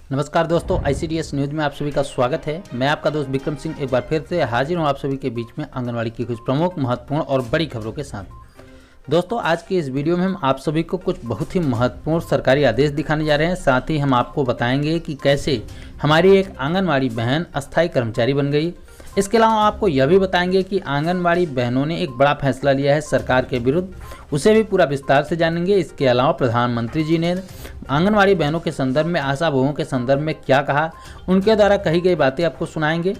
नमस्कार दोस्तों, ICDS news में आप सभी का स्वागत है। मैं आपका दोस्त विक्रम सिंह एक बार फिर से हाजिर हूं आप सभी के बीच में आंगनवाड़ी की कुछ प्रमुख, महत्वपूर्ण और बड़ी खबरों के साथ। दोस्तों, आज की इस वीडियो में हम आप सभी को कुछ बहुत ही महत्वपूर्ण सरकारी आदेश दिखाने जा रहे हैं। साथ ही हम आपको बताएंगे कि कैसे हमारी एक आंगनवाड़ी बहन अस्थायी कर्मचारी बन गई। इसके अलावा आपको यह भी बताएंगे कि आंगनवाड़ी बहनों ने एक बड़ा फैसला लिया है सरकार के विरुद्ध, उसे भी पूरा विस्तार से जानेंगे। इसके अलावा प्रधानमंत्री जी ने आंगनवाड़ी बहनों के संदर्भ में, आशा बहुओं के संदर्भ में क्या कहा, उनके द्वारा कही गई बातें आपको सुनाएंगे।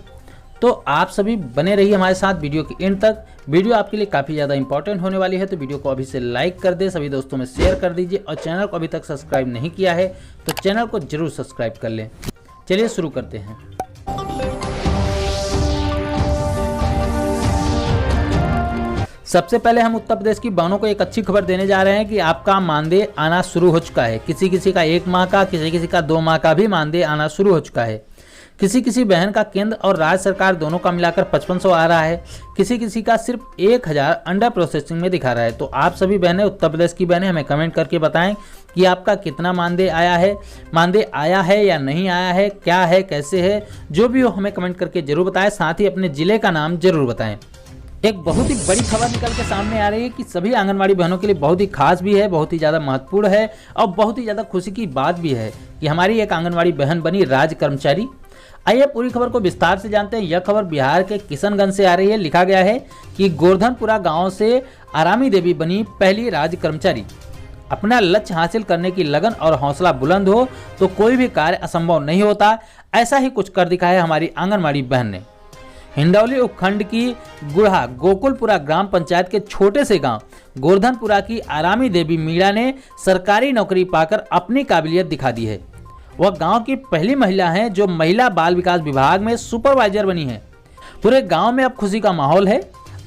तो आप सभी बने रहिए हमारे साथ वीडियो के एंड तक। वीडियो आपके लिए काफ़ी ज़्यादा इंपॉर्टेंट होने वाली है, तो वीडियो को अभी से लाइक कर दे, सभी दोस्तों में शेयर कर दीजिए और चैनल को अभी तक सब्सक्राइब नहीं किया है तो चैनल को जरूर सब्सक्राइब कर लें। चलिए शुरू करते हैं। सबसे पहले हम उत्तर प्रदेश की बहनों को एक अच्छी खबर देने जा रहे हैं कि आपका मानदेय आना शुरू हो चुका है। किसी किसी का 1 माह का, किसी किसी का 2 माह का भी मानदेय आना शुरू हो चुका है। किसी किसी बहन का केंद्र और राज्य सरकार दोनों का मिलाकर 5500 आ रहा है। किसी किसी का सिर्फ 1000 अंडर प्रोसेसिंग में दिखा रहा है। तो आप सभी बहनें, उत्तर प्रदेश की बहनें, हमें कमेंट करके बताएं कि आपका कितना मानदेय आया है, मानदेय आया है या नहीं आया है, क्या है, कैसे है, जो भी हो हमें कमेंट करके जरूर बताएं। साथ ही अपने जिले का नाम जरूर बताएं। एक बहुत ही बड़ी खबर निकल के सामने आ रही है कि सभी आंगनवाड़ी बहनों के लिए बहुत ही खास भी है, बहुत ही ज़्यादा महत्वपूर्ण है और बहुत ही ज़्यादा खुशी की बात भी है कि हमारी एक आंगनवाड़ी बहन बनी राज्य कर्मचारी। आइए पूरी खबर को विस्तार से जानते हैं। यह खबर बिहार के किशनगंज से आ रही है। लिखा गया है कि गोवर्धनपुरा गाँव से आरामी देवी बनी पहली राज्य कर्मचारी। अपना लक्ष्य हासिल करने की लगन और हौसला बुलंद हो तो कोई भी कार्य असंभव नहीं होता, ऐसा ही कुछ कर दिखाया हमारी आंगनवाड़ी बहन ने। हिंडौली उपखंड की गुढ़ा गोकुलपुरा ग्राम पंचायत के छोटे से गांव गोवर्धनपुरा की आरामी देवी मीणा ने सरकारी नौकरी पाकर अपनी काबिलियत दिखा दी है। वह गांव की पहली महिला हैं जो महिला बाल विकास विभाग में सुपरवाइजर बनी है। पूरे गांव में अब खुशी का माहौल है।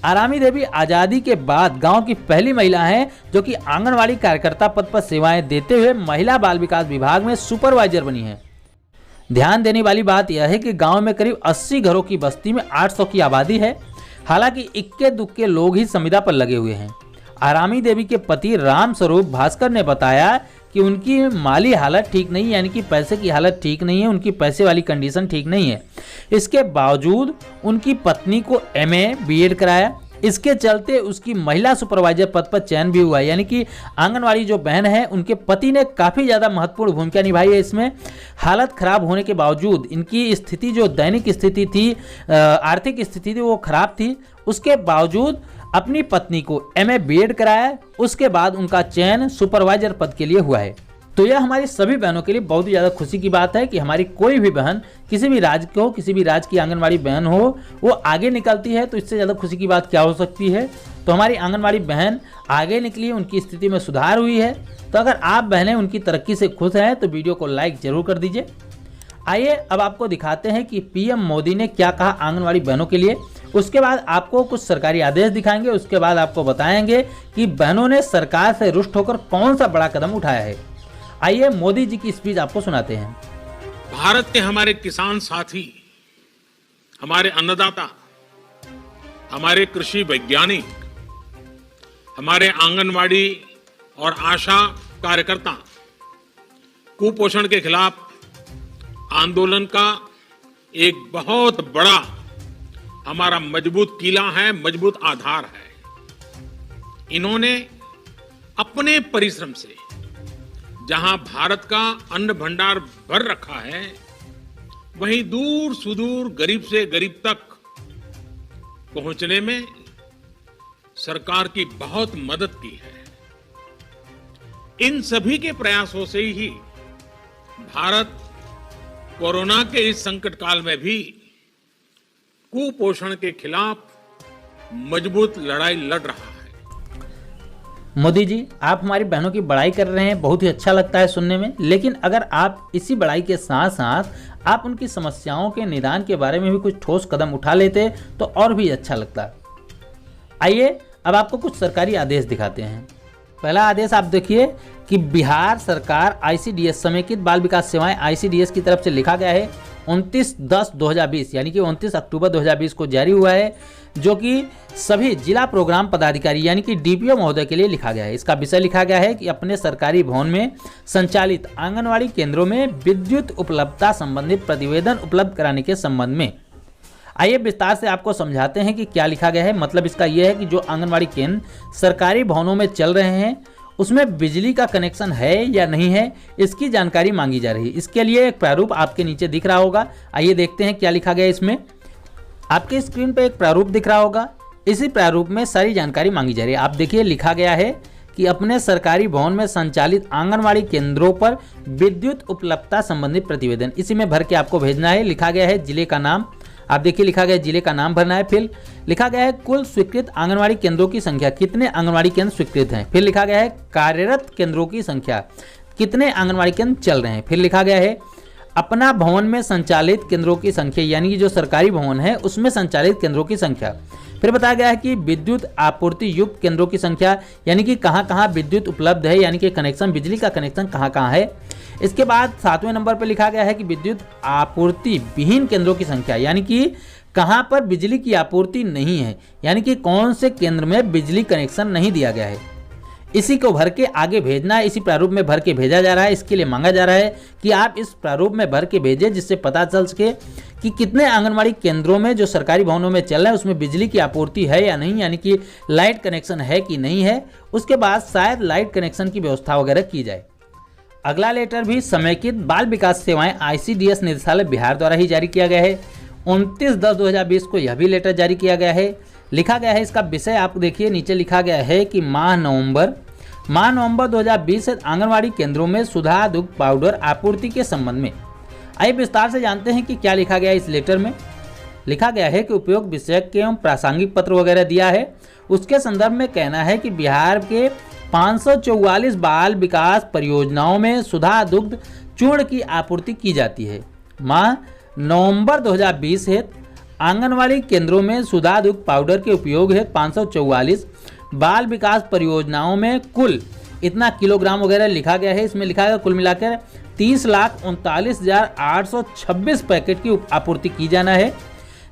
आरामी देवी आज़ादी के बाद गांव की पहली महिला हैं जो कि आंगनवाड़ी कार्यकर्ता पद पर सेवाएं देते हुए महिला बाल विकास विभाग में सुपरवाइजर बनी है। ध्यान देने वाली बात यह है कि गांव में करीब 80 घरों की बस्ती में 800 की आबादी है। हालांकि इक्के दुक्के लोग ही संविदा पर लगे हुए हैं। आरामी देवी के पति राम स्वरूप भास्कर ने बताया कि उनकी माली हालत ठीक नहीं, यानी कि पैसे की हालत ठीक नहीं है, उनकी पैसे वाली कंडीशन ठीक नहीं है। इसके बावजूद उनकी पत्नी को MA BEd कराया। इसके चलते उसकी महिला सुपरवाइजर पद पर चयन भी हुआ। यानी कि आंगनवाड़ी जो बहन है उनके पति ने काफ़ी ज़्यादा महत्वपूर्ण भूमिका निभाई है इसमें। हालत खराब होने के बावजूद इनकी स्थिति, जो दैनिक स्थिति थी, आर्थिक स्थिति थी, वो खराब थी। उसके बावजूद अपनी पत्नी को MA BEd कराया। उसके बाद उनका चयन सुपरवाइजर पद के लिए हुआ है। तो यह हमारी सभी बहनों के लिए बहुत ही ज़्यादा खुशी की बात है कि हमारी कोई भी बहन किसी भी राज्य की हो, किसी भी राज्य की आंगनवाड़ी बहन हो, वो आगे निकलती है। तो इससे ज़्यादा खुशी की बात क्या हो सकती है। तो हमारी आंगनवाड़ी बहन आगे निकली, उनकी स्थिति में सुधार हुई है। तो अगर आप बहनें उनकी तरक्की से खुश हैं तो वीडियो को लाइक जरूर कर दीजिए। आइए अब आपको दिखाते हैं कि PM मोदी ने क्या कहा आंगनवाड़ी बहनों के लिए। उसके बाद आपको कुछ सरकारी आदेश दिखाएंगे। उसके बाद आपको बताएंगे कि बहनों ने सरकार से रुष्ट होकर कौन सा बड़ा कदम उठाया है। आइए मोदी जी की स्पीच आपको सुनाते हैं। भारत के हमारे किसान साथी, हमारे अन्नदाता, हमारे कृषि वैज्ञानिक, हमारे आंगनवाड़ी और आशा कार्यकर्ता कुपोषण के खिलाफ आंदोलन का एक बहुत बड़ा हमारा मजबूत किला है, मजबूत आधार है। इन्होंने अपने परिश्रम से जहां भारत का अन्न भंडार भर रखा है, वहीं दूर सुदूर गरीब से गरीब तक पहुंचने में सरकार की बहुत मदद की है। इन सभी के प्रयासों से ही भारत कोरोना के इस संकट काल में भी कुपोषण के खिलाफ मजबूत लड़ाई लड़ रहा है। मोदी जी, आप हमारी बहनों की बड़ाई कर रहे हैं, बहुत ही अच्छा लगता है सुनने में। लेकिन अगर आप इसी बड़ाई के साथ साथ आप उनकी समस्याओं के निदान के बारे में भी कुछ ठोस कदम उठा लेते तो और भी अच्छा लगता। आइए अब आपको कुछ सरकारी आदेश दिखाते हैं। पहला आदेश आप देखिए कि बिहार सरकार ICDS समेकित बाल विकास सेवाएं ICDS की तरफ से लिखा गया है। 29/10/2020 यानी कि 29 अक्टूबर 2020 को जारी हुआ है, जो कि सभी जिला प्रोग्राम पदाधिकारी यानी कि डीपीओ महोदय के लिए लिखा गया है। इसका विषय लिखा गया है कि अपने सरकारी भवन में संचालित आंगनवाड़ी केंद्रों में विद्युत उपलब्धता संबंधित प्रतिवेदन उपलब्ध कराने के संबंध में। आइए विस्तार से आपको समझाते हैं कि क्या लिखा गया है। मतलब इसका यह है कि जो आंगनवाड़ी केंद्र सरकारी भवनों में चल रहे हैं उसमें बिजली का कनेक्शन है या नहीं है, इसकी जानकारी मांगी जा रही है। इसके लिए एक प्रारूप आपके नीचे दिख रहा होगा। आइए देखते हैं क्या लिखा गया है इसमें। आपके स्क्रीन पे एक प्रारूप दिख रहा होगा। इसी प्रारूप में सारी जानकारी मांगी जा रही है। आप देखिए लिखा गया है कि अपने सरकारी भवन में संचालित आंगनवाड़ी केंद्रों पर विद्युत उपलब्धता संबंधित प्रतिवेदन इसी में भर के आपको भेजना है। लिखा गया है जिले का नाम, आप देखिए लिखा गया है जिले का नाम भरना है। फिर लिखा गया है कुल स्वीकृत आंगनवाड़ी केंद्रों की संख्या, कितने आंगनवाड़ी केंद्र स्वीकृत हैं। फिर लिखा गया है कार्यरत केंद्रों की संख्या, कितने आंगनवाड़ी केंद्र चल रहे हैं। फिर लिखा गया है अपना भवन में संचालित केंद्रों की संख्या, यानी कि जो सरकारी भवन है उसमें संचालित केंद्रों की संख्या। फिर बताया गया है कि विद्युत आपूर्ति युक्त केंद्रों की संख्या, यानी कि कहाँ कहाँ विद्युत उपलब्ध है, यानी कि कनेक्शन, बिजली का कनेक्शन कहाँ कहाँ है। इसके बाद 7वें नंबर पर लिखा गया है कि विद्युत आपूर्ति विहीन केंद्रों की संख्या, यानी कि कहाँ पर बिजली की आपूर्ति नहीं है, यानी कि कौन से केंद्र में बिजली कनेक्शन नहीं दिया गया है। इसी को भर के आगे भेजना है। इसी प्रारूप में भर के भेजा जा रहा है। इसके लिए मांगा जा रहा है कि आप इस प्रारूप में भर के भेजें, जिससे पता चल सके कि कितने आंगनवाड़ी केंद्रों में जो सरकारी भवनों में चल रहे हैं उसमें बिजली की आपूर्ति है या नहीं, यानी कि लाइट कनेक्शन है कि नहीं है। उसके बाद शायद लाइट कनेक्शन की व्यवस्था वगैरह की जाए। अगला लेटर भी समेकित बाल विकास सेवाएं ICDS निदेशालय बिहार द्वारा ही जारी किया गया है। 29/10/2020 को यह भी लेटर जारी किया गया है। लिखा गया है इसका विषय आप देखिए नीचे लिखा गया है कि माह नवंबर 2020 से आंगनवाड़ी केंद्रों में सुधा दुग्ध पाउडर आपूर्ति के संबंध में। आइए विस्तार से जानते हैं कि क्या लिखा गया है इस लेटर में। लिखा गया है कि उपयोग विषयक एवं प्रासंगिक पत्र वगैरह दिया है। उसके संदर्भ में कहना है कि बिहार के 544 बाल विकास परियोजनाओं में सुधा दुग्ध चूर्ण की आपूर्ति की जाती है। माह नवंबर 2020 हेतु आंगनवाड़ी केंद्रों में सुधा दुग्ध पाउडर के उपयोग हेतु 544 बाल विकास परियोजनाओं में कुल इतना किलोग्राम वगैरह लिखा गया है। इसमें लिखा है कुल मिलाकर 30,39,826 पैकेट की आपूर्ति की जाना है,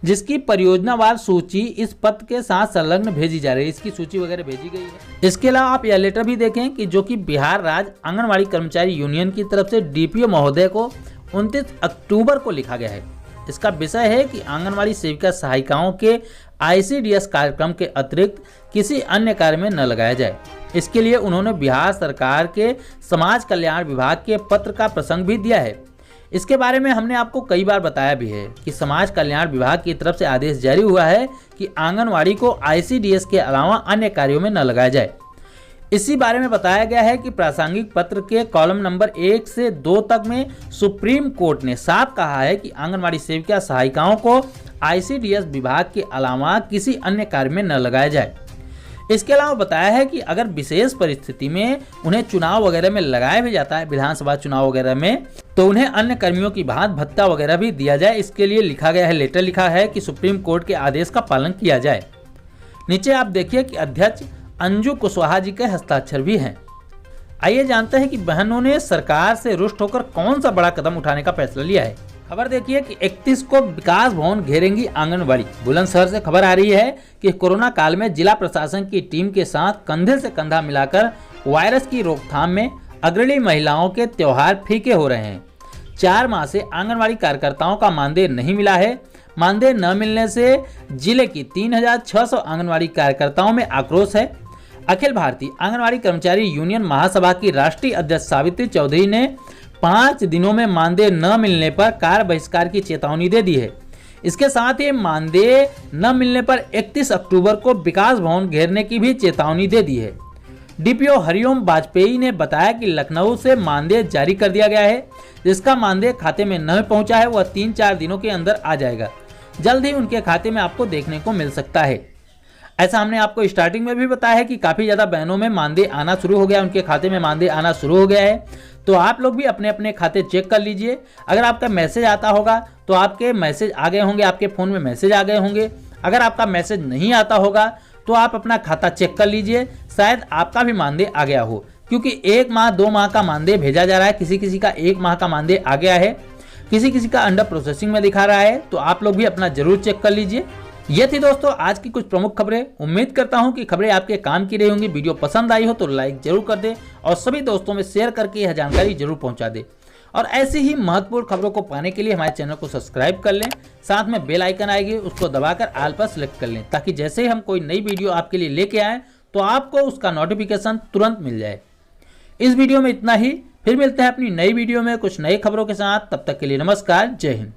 जिसकी परियोजनावार सूची इस पत्र के साथ संलग्न भेजी जा रही है। इसकी सूची वगैरह भेजी गई है। इसके अलावा आप यह लेटर भी देखें कि जो कि बिहार राज्य आंगनवाड़ी कर्मचारी यूनियन की तरफ से डीपीओ महोदय को 29 अक्टूबर को लिखा गया है। इसका विषय है कि आंगनवाड़ी सेविका सहायिकाओं के ICDS कार्यक्रम के अतिरिक्त किसी अन्य कार्य में न लगाया जाए। इसके लिए उन्होंने बिहार सरकार के समाज कल्याण विभाग के पत्र का प्रसंग भी दिया है। इसके बारे में हमने आपको कई बार बताया भी है कि समाज कल्याण विभाग की तरफ से आदेश जारी हुआ है कि आंगनवाड़ी को ICDS के अलावा अन्य कार्यों में न लगाया जाए। इसी बारे में बताया गया है कि प्रासंगिक पत्र के कॉलम नंबर 1 से 2 तक में सुप्रीम कोर्ट ने साफ कहा है कि आंगनवाड़ी सेविका सहायिकाओं को ICDS विभाग के अलावा किसी अन्य कार्य में न लगाया जाए। इसके अलावा बताया है कि अगर विशेष परिस्थिति में उन्हें चुनाव वगैरह में लगाया भी जाता है, विधानसभा चुनाव वगैरह में, तो उन्हें अन्य कर्मियों की भांति भत्ता वगैरह भी दिया जाए। इसके लिए लिखा गया है, लेटर लिखा है कि सुप्रीम कोर्ट के आदेश का पालन किया जाए। नीचे आप देखिए कि अध्यक्ष अंजू कुशवाहा जी के हस्ताक्षर भी हैं। आइए जानते हैं कि बहनों ने सरकार से रुष्ट होकर कौन सा बड़ा कदम उठाने का फैसला लिया है। खबर देखिए कि 31 को विकास भवन घेरेंगी आंगनवाड़ी। बुलंदशहर से खबर आ रही है कि कोरोना काल में जिला प्रशासन की टीम के साथ कंधे से कंधा मिलाकर वायरस की रोकथाम में अग्रणी महिलाओं के त्योहार फीके हो रहे हैं। 4 माह से आंगनवाड़ी कार्यकर्ताओं का मानदेय नहीं मिला है। मानदेय न मिलने से जिले की 3600 आंगनवाड़ी कार्यकर्ताओं में आक्रोश है। अखिल भारतीय आंगनवाड़ी कर्मचारी यूनियन महासभा की राष्ट्रीय अध्यक्ष सावित्री चौधरी ने 5 दिनों में मानदेय न मिलने पर कार्य बहिष्कार की चेतावनी दे दी है। इसके साथ ही मानदेय न मिलने पर 31 अक्टूबर को विकास भवन घेरने की भी चेतावनी दे दी है। डीपीओ हरिओम वाजपेयी ने बताया कि लखनऊ से मानदेय जारी कर दिया गया है। जिसका मानदेय खाते में न पहुंचा है वह 3-4 दिनों के अंदर आ जाएगा। जल्द ही उनके खाते में आपको देखने को मिल सकता है। ऐसा हमने आपको स्टार्टिंग में भी बताया है कि काफ़ी ज़्यादा बहनों में मानदेय आना शुरू हो गया, उनके खाते में मानदेय आना शुरू हो गया है। तो आप लोग भी अपने अपने खाते चेक कर लीजिए। अगर आपका मैसेज आता होगा तो आपके मैसेज आ गए होंगे, आपके फ़ोन में मैसेज आ गए होंगे। अगर आपका मैसेज नहीं आता होगा तो आप अपना खाता चेक कर लीजिए, शायद आपका भी मानदेय आ गया हो। क्योंकि 1 माह 2 माह का मानदेय भेजा जा रहा है, किसी किसी का 1 माह का मानदेय आ गया है। किसी किसी का अंडर प्रोसेसिंग में दिखा रहा है, तो आप लोग भी अपना जरूर चेक कर लीजिए। ये थी दोस्तों आज की कुछ प्रमुख खबरें। उम्मीद करता हूं कि खबरें आपके काम की रही होंगी। वीडियो पसंद आई हो तो लाइक जरूर कर दे और सभी दोस्तों में शेयर करके यह जानकारी जरूर पहुंचा दे। और ऐसी ही महत्वपूर्ण खबरों को पाने के लिए हमारे चैनल को सब्सक्राइब कर लें, साथ में बेल आइकन आएगी उसको दबाकर ऑल पर सेलेक्ट कर लें, ताकि जैसे ही हम कोई नई वीडियो आपके लिए लेके आए तो आपको उसका नोटिफिकेशन तुरंत मिल जाए। इस वीडियो में इतना ही, फिर मिलते हैं अपनी नई वीडियो में कुछ नई खबरों के साथ। तब तक के लिए नमस्कार, जय हिंद।